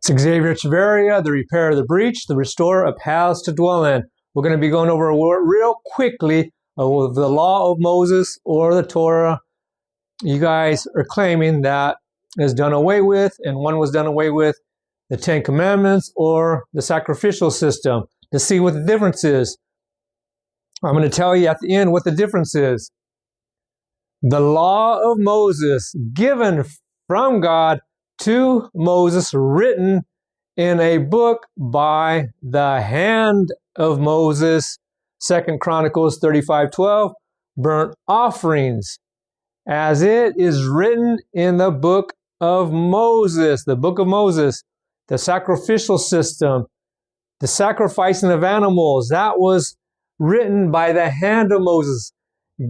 Xavier Chaveria, the repairer of the breach, the restorer of paths to dwell in. We're going to be going over real quickly of the law of Moses or the Torah. You guys are claiming that is done away with, and one was done away with, the Ten Commandments or the sacrificial system, to see what the difference is. I'm going to tell you at the end what the difference is. The law of Moses, given from God to Moses, written in a book by the hand of Moses, 2 Chronicles 35:12, burnt offerings, as it is written in the book of Moses, the sacrificial system, the sacrificing of animals, that was written by the hand of Moses,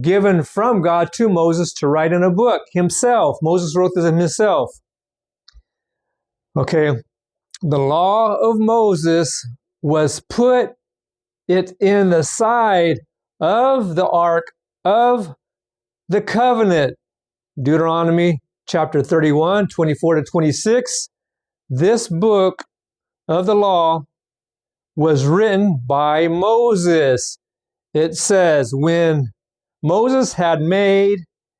given from God to Moses to write in a book himself. Moses wrote this himself. Okay, the law of Moses was put it in the side of the ark of the covenant. Deuteronomy chapter 31, 24 to 26. This book of the law was written by Moses. It says, when Moses had made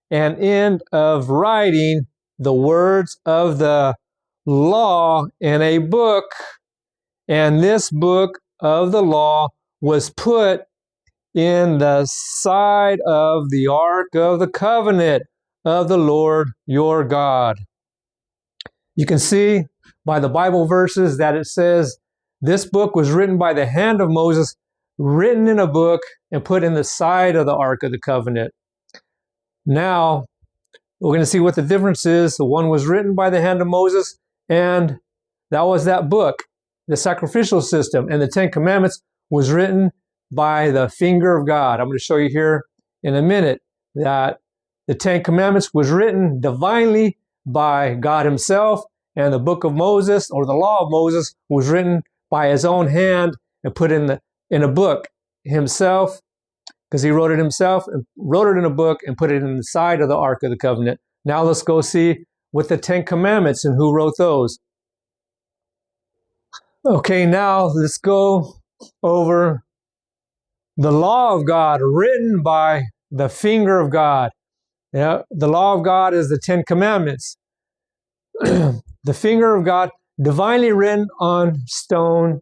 an end of writing the words of the law in a book, and this book of the law was put in the side of the ark of the covenant of the Lord your God. You can see by the Bible verses that it says this book was written by the hand of Moses, written in a book and put in the side of the ark of the covenant. Now, we're going to see what the difference is. The one was written by the hand of Moses, and that was that book, the sacrificial system, and the Ten Commandments was written by the finger of God. I'm going to show you here in a minute that the Ten Commandments was written divinely by God himself, and the book of Moses, or the law of Moses, was written by his own hand and put in a book himself, because he wrote it himself, and wrote it in a book and put it in the side of the Ark of the Covenant. Now let's go see what the Ten Commandments and who wrote those. Okay, now let's go over the law of God written by the finger of God. Yeah, the law of God is the Ten Commandments. The finger of God, divinely written on stone.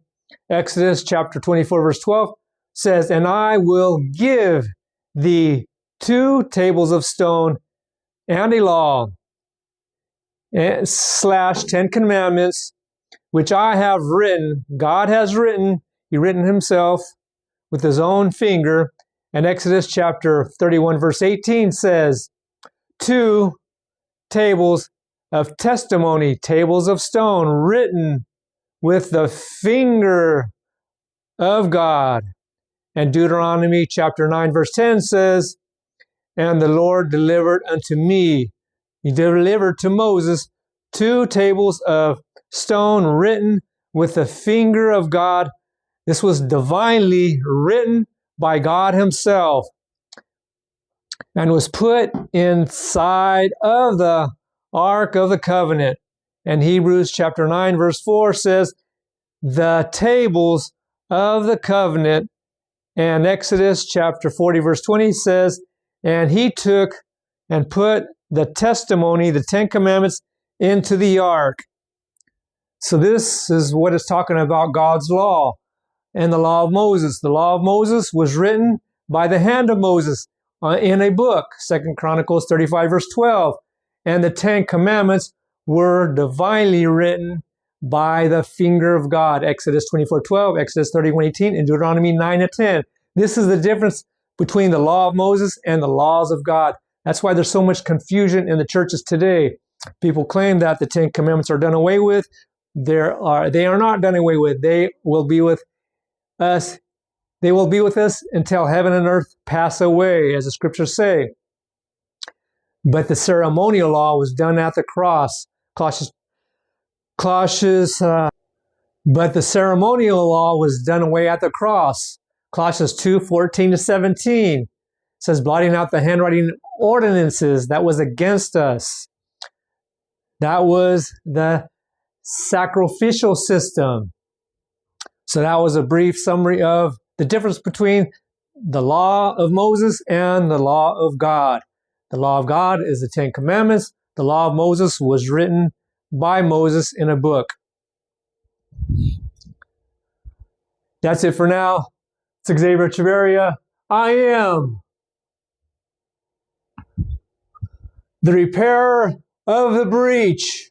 Exodus chapter 24, verse 12 says, and I will give thee 2 tables of stone and a law / 10 commandments, which I have written. God has written, he written himself with his own finger. And Exodus chapter 31, verse 18 says, 2 tables of testimony, tables of stone, written with the finger of God. And Deuteronomy chapter 9, verse 10 says, and the Lord delivered unto me, he delivered to Moses 2 tables of stone written with the finger of God. This was divinely written by God himself and was put inside of the Ark of the Covenant. And Hebrews chapter 9, verse 4 says, the tables of the covenant. And Exodus chapter 40, verse 20 says, and he took and put the testimony, the 10 commandments, into the ark. So this is what it's talking about, God's law and the law of Moses. The law of Moses was written by the hand of Moses in a book, 2 Chronicles 35, verse 12. And the 10 commandments were divinely written by the finger of God. Exodus 24:12, Exodus 31:18, and Deuteronomy 9:10. This is the difference between the law of Moses and the laws of God. That's why there's so much confusion in the churches today. People claim that the 10 commandments are done away with. They are not done away with. They will be with us. They will be with us until heaven and earth pass away, as the scriptures say. But the ceremonial law was done at the cross. But the ceremonial law was done away at the cross. Colossians 2:14 to 17 says, blotting out the handwriting ordinances that was against us. That was the sacrificial system. So that was a brief summary of the difference between the law of Moses and the law of God. The law of God is the Ten Commandments. The law of Moses was written by Moses in a book. That's it for now. It's Xavier Chaveria. I am the repairer of the breach.